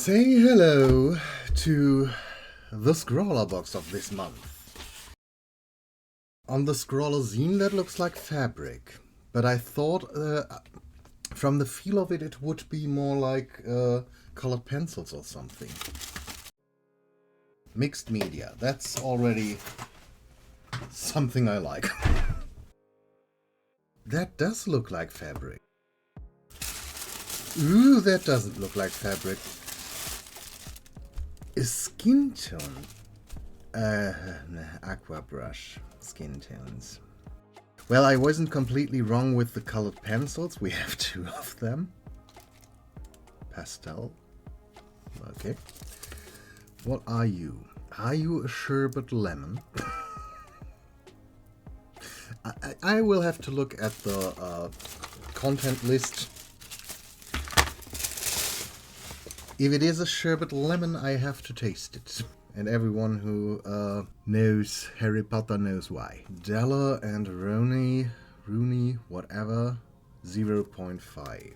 Say hello to the Scrawlrbox of this month. On the Scrawler zine that looks like fabric, but I thought from the feel of it, it would be more like colored pencils or something. Mixed media, that's already something I like. That does look like fabric. Ooh, that doesn't look like fabric. A skin tone. Aqua brush skin tones. Well, I wasn't completely wrong with the colored pencils. We have two of them. Pastel. Okay. What are you? Are you a sherbet lemon? I will have to look at the content list. If it is a sherbet lemon, I have to taste it. And everyone who knows Harry Potter knows why. Della and Rooney, whatever, 0.5.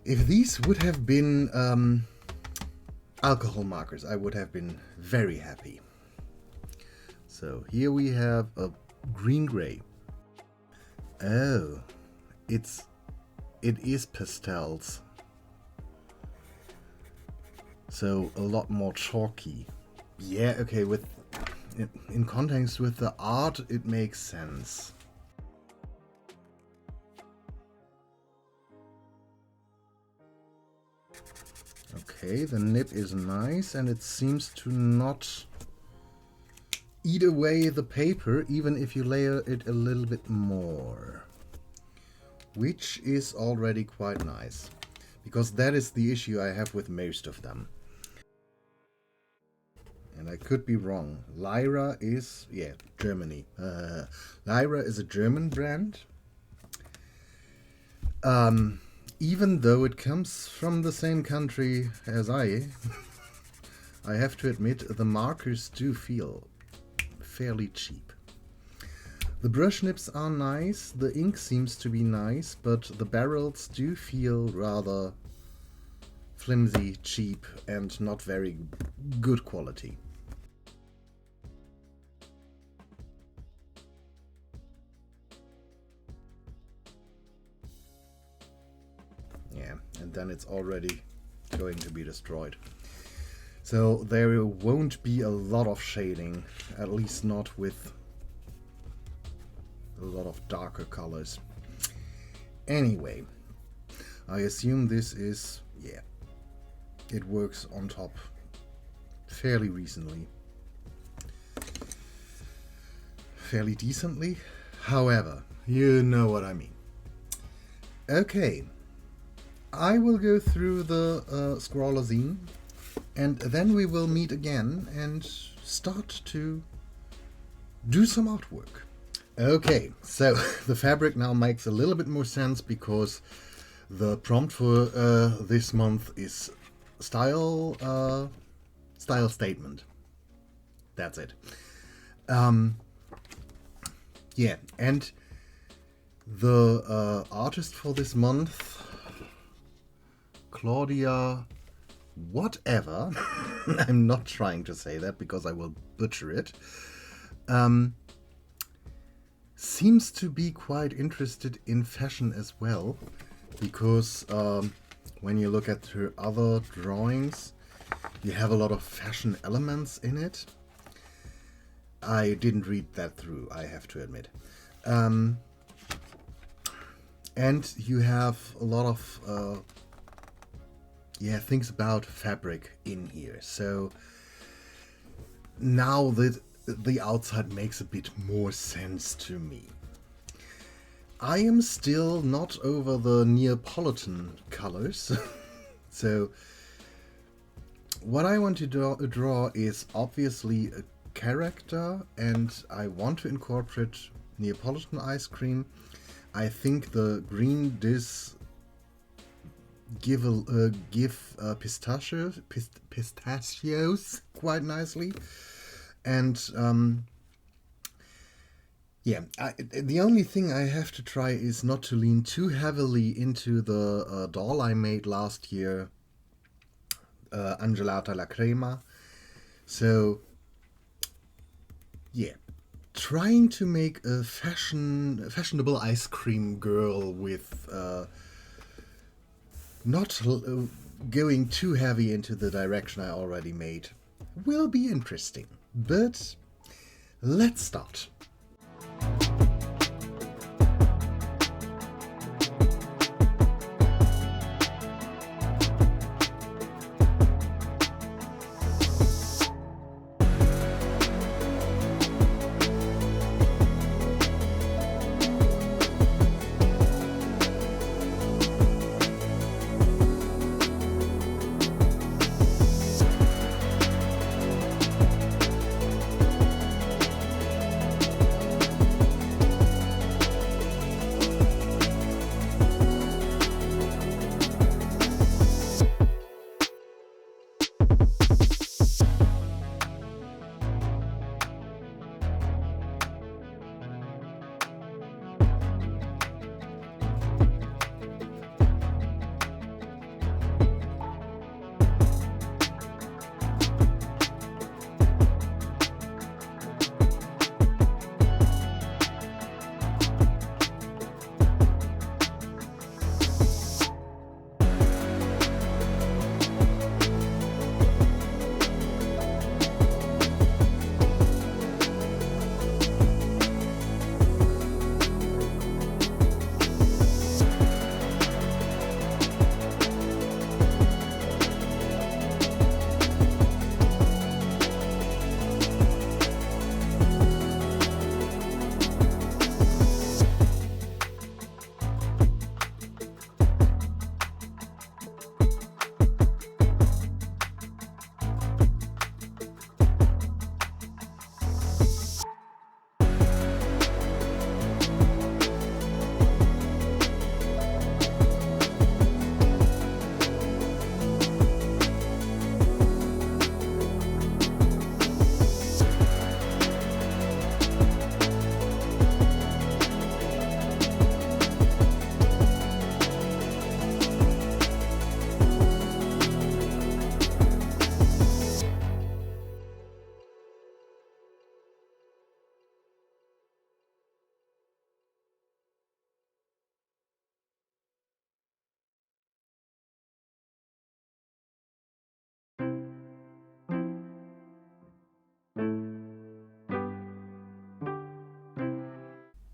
If these would have been alcohol markers, I would have been very happy. So here we have a green-gray. Oh, it is pastels. So a lot more chalky. Yeah, okay, in context with the art, it makes sense. Okay, the nib is nice and it seems to not eat away the paper even if you layer it a little bit more. Which is already quite nice, because that is the issue I have with most of them. And I could be wrong. Lyra is, yeah, Germany. Lyra is a German brand. Even though it comes from the same country as I have to admit the markers do feel fairly cheap. The brush nibs are nice, the ink seems to be nice, but the barrels do feel rather flimsy, cheap, and not very good quality. Yeah, and then it's already going to be destroyed. So there won't be a lot of shading, at least not with a lot of darker colors. Anyway, I assume this is, yeah, it works on top fairly recently. Fairly decently. However, you know what I mean. Okay, I will go through the Scrawler zine and then we will meet again and start to do some artwork. Okay, so the fabric now makes a little bit more sense because the prompt for this month is style statement. That's it. Yeah, and the artist for this month, Claudia whatever, I'm not trying to say that because I will butcher it, seems to be quite interested in fashion as well, because when you look at her other drawings, you have a lot of fashion elements in it. I didn't read that through, I have to admit. And you have a lot of things about fabric in here. So now that the outside makes a bit more sense to me. I am still not over the Neapolitan colors. So what I want to draw is obviously a character, and I want to incorporate Neapolitan ice cream. I think the green does give pistachios quite nicely. And Yeah, the only thing I have to try is not to lean too heavily into the doll I made last year, Angelata la Crema. So, yeah, trying to make a fashionable ice cream girl with not going too heavy into the direction I already made will be interesting. But let's start.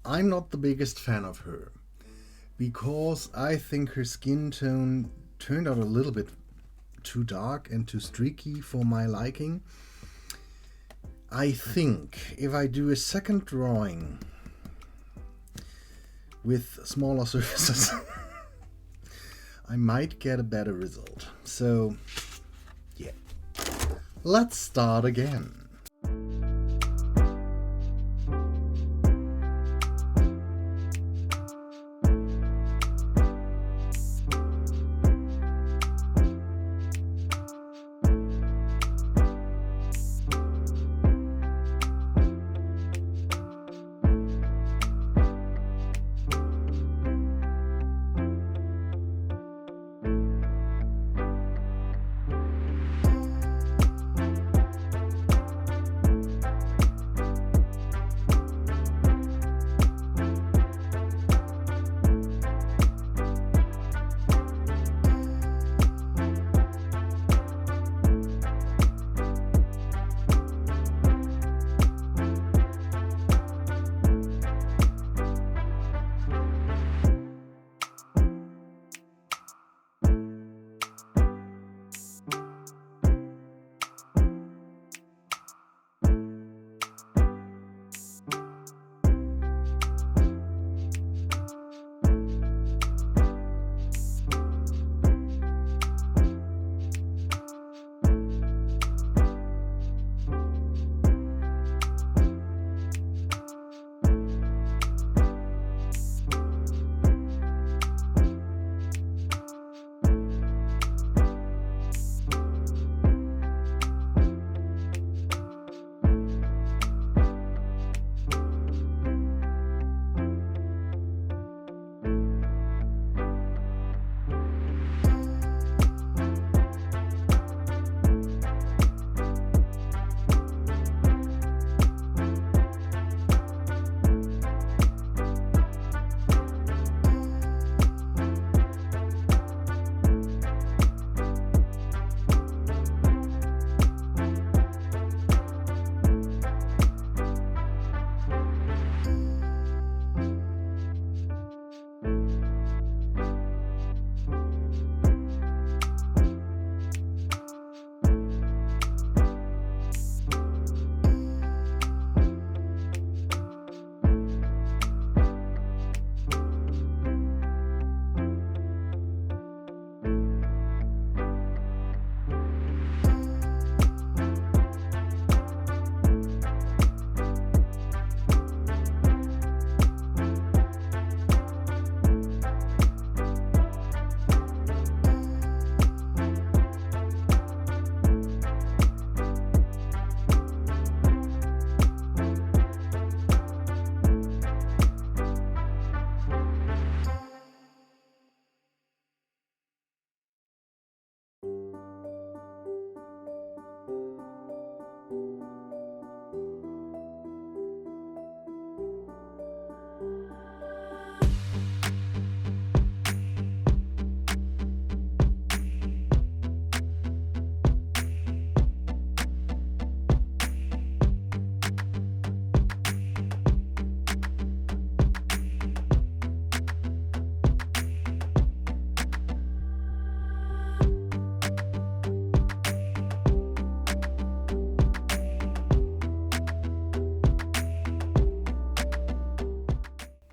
I'm not the biggest fan of her because I think her skin tone turned out a little bit too dark and too streaky for my liking. I think if I do a second drawing with smaller surfaces, I might get a better result. So, yeah. Let's start again.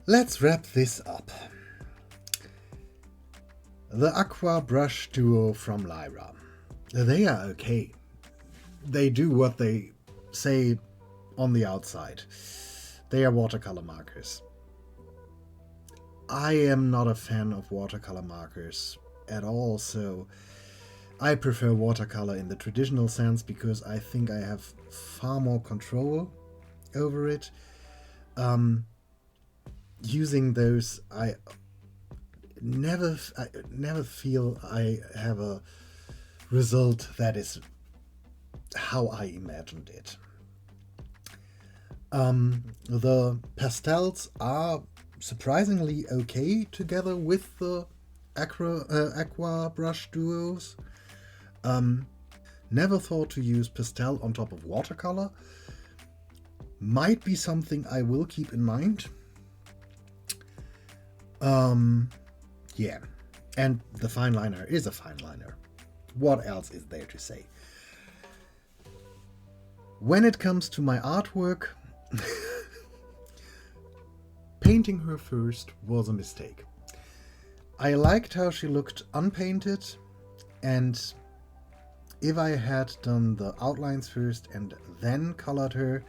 Let's wrap this up. The Aqua Brush Duo from Lyra. They are okay. They do what they say on the outside. They are watercolor markers. I am not a fan of watercolor markers at all, so I prefer watercolor in the traditional sense because I think I have far more control over it. Using those, I never feel I have a result that is how I imagined it. The pastels are surprisingly okay together with the Aqua Brush Duos. Never thought to use pastel on top of watercolor. Might be something I will keep in mind. Yeah, and the fine liner is a fine liner. What else is there to say? When it comes to my artwork, painting her first was a mistake. I liked how she looked unpainted, and if I had done the outlines first and then colored her,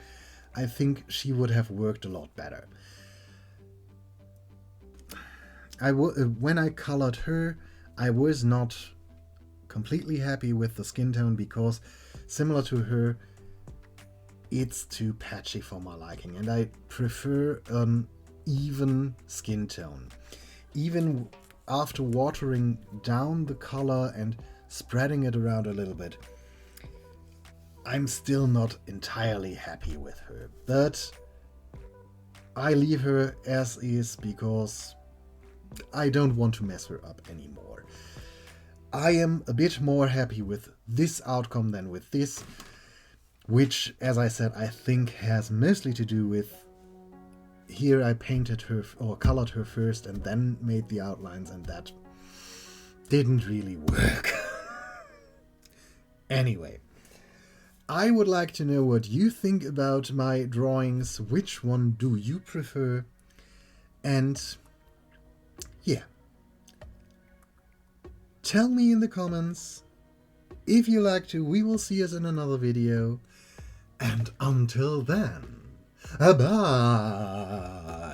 I think she would have worked a lot better. When I colored her, I was not completely happy with the skin tone because, similar to her, it's too patchy for my liking, and I prefer an even skin tone. Even after watering down the color and spreading it around a little bit, I'm still not entirely happy with her. But I leave her as is because I don't want to mess her up anymore. I am a bit more happy with this outcome than with this, which, as I said, I think has mostly to do with here I painted her or colored her first and then made the outlines, and that didn't really work. Anyway, I would like to know what you think about my drawings. Which one do you prefer? And yeah, tell me in the comments. If you like to, we will see us in another video. And until then, bye!